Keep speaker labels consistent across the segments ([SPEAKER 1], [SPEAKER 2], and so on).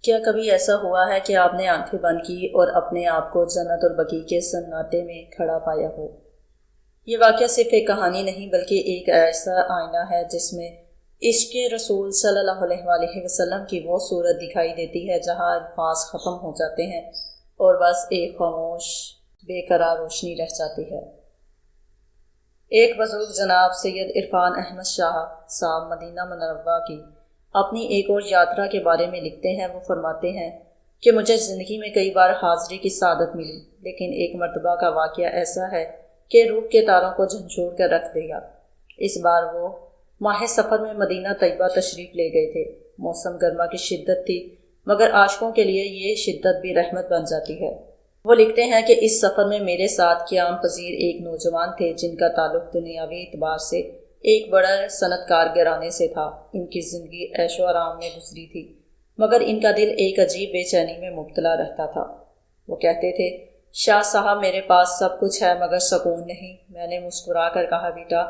[SPEAKER 1] کیا کبھی ایسا ہوا ہے کہ آپ نے آنکھیں بند کی اور اپنے آپ کو جنت البقیع کے سناٹے میں کھڑا پایا ہو؟ یہ واقعہ صرف ایک کہانی نہیں بلکہ ایک ایسا آئینہ ہے جس میں عشق رسول صلی اللہ علیہ وآلہ وسلم کی وہ صورت دکھائی دیتی ہے جہاں الفاظ ختم ہو جاتے ہیں اور بس ایک خاموش بے قرار روشنی رہ جاتی ہے۔ ایک بزرگ جناب سید عرفان احمد شاہ صاحب مدینہ منورہ کی اپنی ایک اور یاترا کے بارے میں لکھتے ہیں۔ وہ فرماتے ہیں کہ مجھے زندگی میں کئی بار حاضری کی سعادت ملی، لیکن ایک مرتبہ کا واقعہ ایسا ہے کہ روح کے تاروں کو جھنجھوڑ کر رکھ دے گا۔ اس بار وہ ماہ سفر میں مدینہ طیبہ تشریف لے گئے تھے۔ موسم گرما کی شدت تھی، مگر عاشقوں کے لیے یہ شدت بھی رحمت بن جاتی ہے۔ وہ لکھتے ہیں کہ اس سفر میں میرے ساتھ قیام پذیر ایک نوجوان تھے جن کا تعلق دنیاوی اعتبار سے ایک بڑا صنعت کار گھرانے سے تھا۔ ان کی زندگی عیش و آرام میں گزری تھی، مگر ان کا دل ایک عجیب بے چینی میں مبتلا رہتا تھا۔ وہ کہتے تھے، شاہ صاحب میرے پاس سب کچھ ہے مگر سکون نہیں۔ میں نے مسکرا کر کہا، بیٹا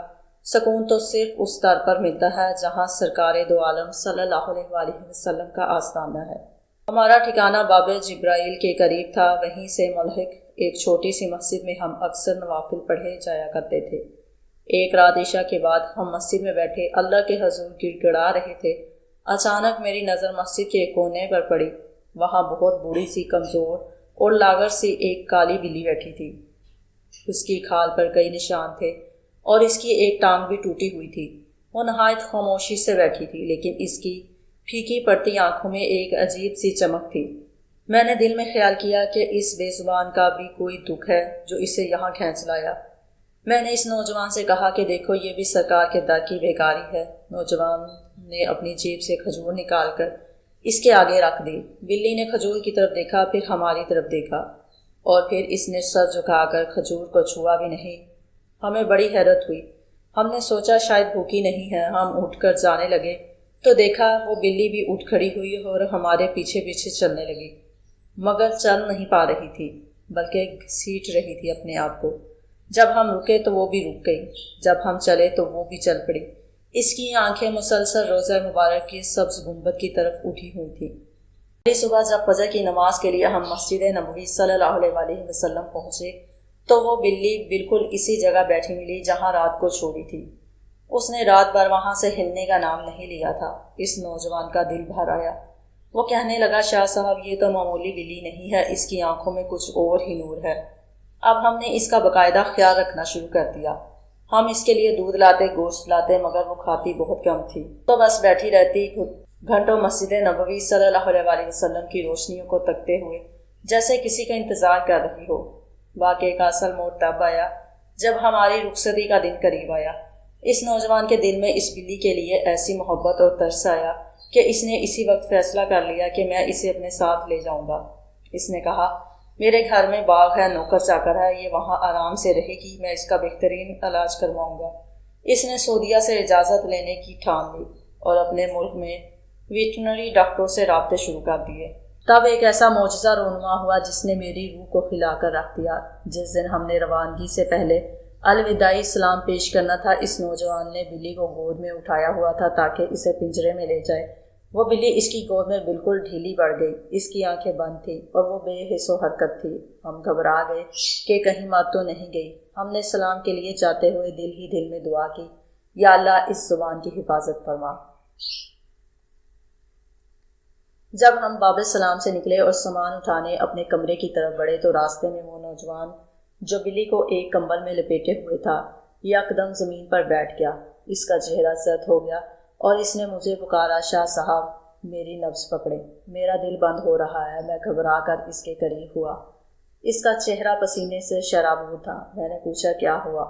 [SPEAKER 1] سکون تو صرف اس در پر ملتا ہے جہاں سرکار دو عالم صلی اللہ علیہ وآلہ وسلم کا آستانہ ہے۔ ہمارا ٹھکانہ باب جبرائیل کے قریب تھا، وہیں سے ملحق ایک چھوٹی سی مسجد میں ہم اکثر نوافل پڑھے جایا کرتے تھے۔ ایک رات عشاء کے بعد ہم مسجد میں بیٹھے اللہ کے حضور گڑ گڑا رہے تھے۔ اچانک میری نظر مسجد کے ایک کونے پر پڑی۔ وہاں بہت بوڑھی سی، کمزور اور لاغر سی ایک کالی بلی بیٹھی تھی۔ اس کی کھال پر کئی نشان تھے اور اس کی ایک ٹانگ بھی ٹوٹی ہوئی تھی۔ وہ نہایت خاموشی سے بیٹھی تھی، لیکن اس کی پھیکی پڑتی آنکھوں میں ایک عجیب سی چمک تھی۔ میں نے دل میں خیال کیا کہ اس بے زبان کا بھی کوئی دکھ ہے جو اسے یہاں کھینچ لایا۔ میں نے اس نوجوان سے کہا کہ دیکھو یہ بھی سرکار کے در کی بیکاری ہے۔ نوجوان نے اپنی جیب سے کھجور نکال کر اس کے آگے رکھ دی۔ بلی نے کھجور کی طرف دیکھا، پھر ہماری طرف دیکھا اور پھر اس نے سر جھکا کر کھجور کو چھوا بھی نہیں۔ ہمیں بڑی حیرت ہوئی۔ ہم نے سوچا شاید بھوکی نہیں ہے۔ ہم اٹھ کر جانے لگے تو دیکھا وہ بلی بھی اٹھ کھڑی ہوئی اور ہمارے پیچھے پیچھے چلنے لگی، مگر چل نہیں پا رہی تھی بلکہ گھسیٹ رہی تھی اپنے آپ کو۔ جب ہم رکے تو وہ بھی رک گئی، جب ہم چلے تو وہ بھی چل پڑی۔ اس کی آنکھیں مسلسل روضہ مبارک کی سبز گنبد کی طرف اٹھی ہوئی تھیں۔ اگلی صبح جب فجر کی نماز کے لیے ہم مسجد نبوی صلی اللہ علیہ وآلہ وسلم پہنچے تو وہ بلی بالکل اسی جگہ بیٹھی ملی جہاں رات کو چھوڑی تھی۔ اس نے رات بھر وہاں سے ہلنے کا نام نہیں لیا تھا۔ اس نوجوان کا دل بھر آیا۔ وہ کہنے لگا، شاہ صاحب یہ تو معمولی بلی نہیں ہے، اس کی آنکھوں میں کچھ اور ہی نور ہے۔ اب ہم نے اس کا باقاعدہ خیال رکھنا شروع کر دیا۔ ہم اس کے لیے دودھ لاتے، گوشت لاتے، مگر وہ کھاتی بہت کم تھی، تو بس بیٹھی رہتی، گھنٹوں مسجد نبوی صلی اللہ علیہ وآلہ وسلم کی روشنیوں کو تکتے ہوئے جیسے کسی کا انتظار کر رہی ہو۔ واقعے کا اصل موڑ تب آیا جب ہماری رخصتی کا دن قریب آیا۔ اس نوجوان کے دل میں اس بلی کے لیے ایسی محبت اور ترس آیا کہ اس نے اسی وقت فیصلہ کر لیا کہ میں اسے اپنے ساتھ لے جاؤں گا۔ اس نے کہا، میرے گھر میں باغ ہے، نوکر چاکر ہے، یہ وہاں آرام سے رہے گی، میں اس کا بہترین علاج کرواؤں گا۔ اس نے سعودیہ سے اجازت لینے کی ٹھان لی اور اپنے ملک میں ویٹرنری ڈاکٹروں سے رابطے شروع کر دیے۔ تب ایک ایسا معجزہ رونما ہوا جس نے میری روح کو ہلا کر رکھ دیا۔ جس دن ہم نے روانگی سے پہلے الوداعی سلام پیش کرنا تھا، اس نوجوان نے بلی کو گود میں اٹھایا ہوا تھا تاکہ اسے پنجرے میں لے جائے۔ وہ بلی اس کی گود میں بالکل ڈھیلی پڑ گئی، اس کی آنکھیں بند تھیں اور وہ بے حس و حرکت تھی۔ ہم گھبرا گئے کہ کہیں مر تو نہیں گئی۔ ہم نے سلام کے لیے جاتے ہوئے دل ہی دل میں دعا کی، یا اللہ اس زبان کی حفاظت فرما۔ جب ہم باب سلام سے نکلے اور سامان اٹھانے اپنے کمرے کی طرف بڑھے تو راستے میں وہ نوجوان جو بلی کو ایک کمبل میں لپیٹے ہوئے تھا یکدم زمین پر بیٹھ گیا۔ اس کا چہرہ زرد ہو گیا اور اس نے مجھے پکارا، شاہ صاحب میری نبض پکڑے، میرا دل بند ہو رہا ہے۔ میں گھبرا کر اس کے قریب ہوا۔ اس کا چہرہ پسینے سے شرابور تھا۔ میں نے پوچھا، کیا ہوا؟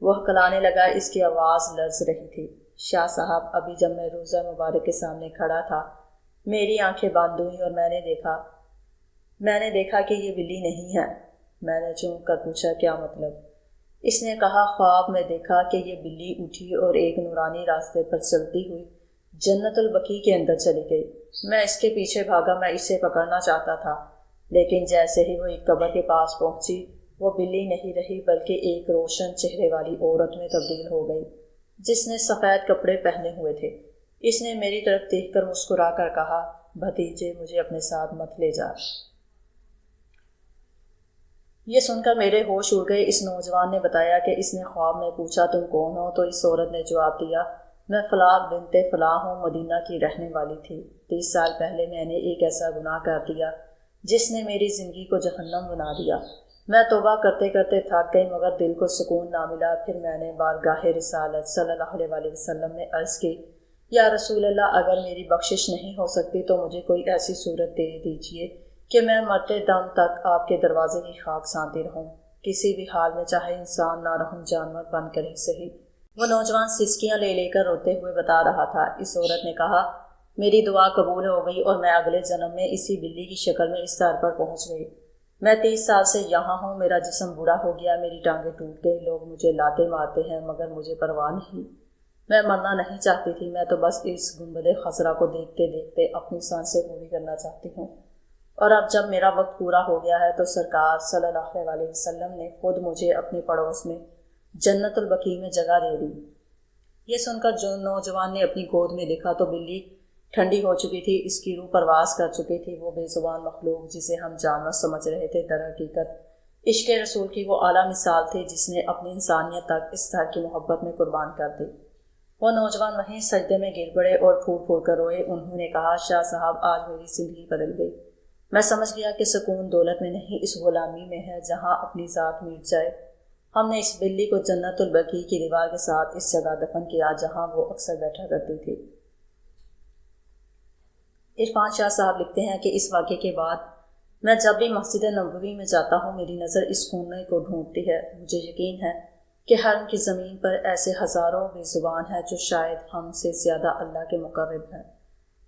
[SPEAKER 1] وہ ہکلانے لگا، اس کی آواز لرز رہی تھی۔ شاہ صاحب ابھی جب میں روضہ مبارک کے سامنے کھڑا تھا میری آنکھیں بند ہوئیں اور میں نے دیکھا کہ یہ بلی نہیں ہے۔ میں نے چونک کر پوچھا، کیا مطلب؟ اس نے کہا، خواب میں دیکھا کہ یہ بلی اٹھی اور ایک نورانی راستے پر چلتی ہوئی جنت البقیع کے اندر چلی گئی۔ میں اس کے پیچھے بھاگا، میں اسے پکڑنا چاہتا تھا، لیکن جیسے ہی وہ ایک قبر کے پاس پہنچی وہ بلی نہیں رہی بلکہ ایک روشن چہرے والی عورت میں تبدیل ہو گئی جس نے سفید کپڑے پہنے ہوئے تھے۔ اس نے میری طرف دیکھ کر مسکرا کر کہا، بھتیجے مجھے اپنے ساتھ مت لے جا۔ یہ سن کر میرے ہوش اڑ گئے۔ اس نوجوان نے بتایا کہ اس نے خواب میں پوچھا تم کون ہو؟ تو اس عورت نے جواب دیا میں فلاں بنت فلاں ہوں، مدینہ کی رہنے والی تھی۔ 30 سال پہلے میں نے ایک ایسا گناہ کر دیا جس نے میری زندگی کو جہنم بنا دیا۔ میں توبہ کرتے کرتے تھک گئی مگر دل کو سکون نہ ملا۔ پھر میں نے بارگاہ رسالت صلی اللہ علیہ وسلم میں عرض کی یا رسول اللہ، اگر میری بخشش نہیں ہو سکتی تو مجھے کوئی ایسی صورت دے دیجیے کہ میں مرتے دم تک آپ کے دروازے کی خاک سانتی رہوں، کسی بھی حال میں، چاہے انسان نہ رہوں، جانور بن کر ہی صحیح۔ وہ نوجوان سسکیاں لے لے کر روتے ہوئے بتا رہا تھا۔ اس عورت نے کہا میری دعا قبول ہو گئی اور میں اگلے جنم میں اسی بلی کی شکل میں اس در پر پہنچ گئی۔ میں 30 سال سے یہاں ہوں، میرا جسم بوڑھا ہو گیا، میری ٹانگیں ٹوٹ گئی، لوگ مجھے لاتے مارتے ہیں مگر مجھے پرواہ نہیں۔ میں مرنا نہیں چاہتی تھی، میں تو بس اس گنبد خضرا کو دیکھتے دیکھتے اپنی سانسیں پوری کرنا چاہتی ہوں۔ اور اب جب میرا وقت پورا ہو گیا ہے تو سرکار صلی اللہ علیہ وسلم نے خود مجھے اپنے پڑوس میں جنت البقیع میں جگہ دے دی۔ یہ سن کر جو نوجوان نے اپنی گود میں دیکھا تو بلی ٹھنڈی ہو چکی تھی، اس کی روح پرواز کر چکی تھی۔ وہ بے زبان مخلوق جسے ہم جانور سمجھ رہے تھے در حقیقت عشق رسول کی وہ اعلیٰ مثال تھی جس نے اپنی انسانیت تک اس طرح کی محبت میں قربان کر دی۔ وہ نوجوان وہیں سجدے میں گر پڑے اور پھوٹ پھوٹ کر روئے۔ انہوں نے کہا شاہ صاحب آج میری زندگی بدل گئی۔ میں سمجھ گیا کہ سکون دولت میں نہیں اس غلامی میں ہے جہاں اپنی ذات مٹ جائے۔ ہم نے اس بلی کو جنت البقیع کی دیوار کے ساتھ اس جگہ دفن کیا جہاں وہ اکثر بیٹھا کرتی تھی۔ عرفان شاہ صاحب لکھتے ہیں کہ اس واقعے کے بعد میں جب بھی مسجد نبوی میں جاتا ہوں میری نظر اس کونے کو ڈھونڈتی ہے۔ مجھے یقین ہے کہ حرم کی زمین پر ایسے ہزاروں بے زبان ہیں جو شاید ہم سے زیادہ اللہ کے مقرب ہیں۔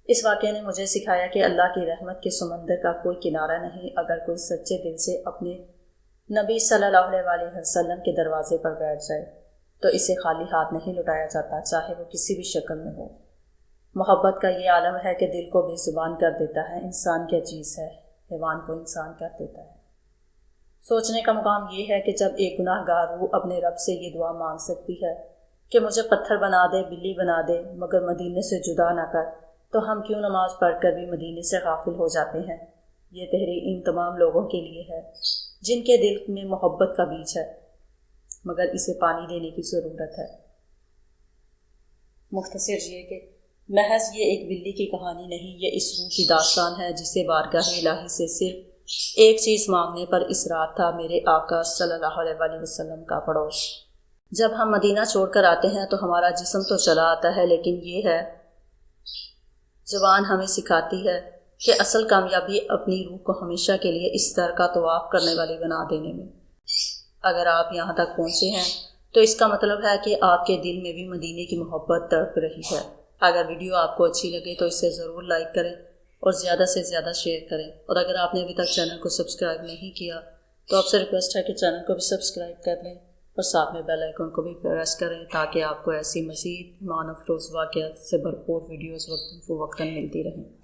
[SPEAKER 1] اس واقعے نے مجھے سکھایا کہ اللہ کی رحمت کے سمندر کا کوئی کنارہ نہیں۔ اگر کوئی سچے دل سے اپنے نبی صلی اللہ علیہ وسلم کے دروازے پر بیٹھ جائے تو اسے خالی ہاتھ نہیں لوٹایا جاتا، چاہے وہ کسی بھی شکل میں ہو۔ محبت کا یہ عالم ہے کہ دل کو بے زبان کر دیتا ہے، انسان کیا چیز ہے، حیوان کو انسان کر دیتا ہے۔ سوچنے کا مقام یہ ہے کہ جب ایک گناہ گار روح اپنے رب سے یہ دعا مانگ سکتی ہے کہ مجھے پتھر بنا دے، بلی بنا دے، مگر مدینے سے جدا نہ کر، تو ہم کیوں نماز پڑھ کر بھی مدینے سے غافل ہو جاتے ہیں؟ یہ تحریر ان تمام لوگوں کے لیے ہے جن کے دل میں محبت کا بیج ہے مگر اسے پانی دینے کی ضرورت ہے۔ مختصر یہ کہ محض یہ ایک بلی کی کہانی نہیں، یہ اس روح کی داستان ہے جسے بارگاہ الہی سے صرف ایک چیز مانگنے پر اصرار تھا، میرے آقا صلی اللہ علیہ وسلم کا پڑوس۔ جب ہم مدینہ چھوڑ کر آتے ہیں تو ہمارا جسم تو چلا آتا ہے، لیکن یہ ہے زبان ہمیں سکھاتی ہے کہ اصل کامیابی اپنی روح کو ہمیشہ کے لیے اس طرح کا طواف کرنے والی بنا دینے میں۔ اگر آپ یہاں تک پہنچے ہیں تو اس کا مطلب ہے کہ آپ کے دل میں بھی مدینے کی محبت تڑپ رہی ہے۔ اگر ویڈیو آپ کو اچھی لگے تو اسے ضرور لائک کریں اور زیادہ سے زیادہ شیئر کریں، اور اگر آپ نے ابھی تک چینل کو سبسکرائب نہیں کیا تو آپ سے ریکویسٹ ہے کہ چینل کو بھی سبسکرائب کر لیں اور ساتھ میں بیل آئیکن کو بھی پریس کریں تاکہ آپ کو ایسی مزید ایمان افروز واقعات سے بھرپور ویڈیوز وقتاً فوقتاً ملتی رہیں۔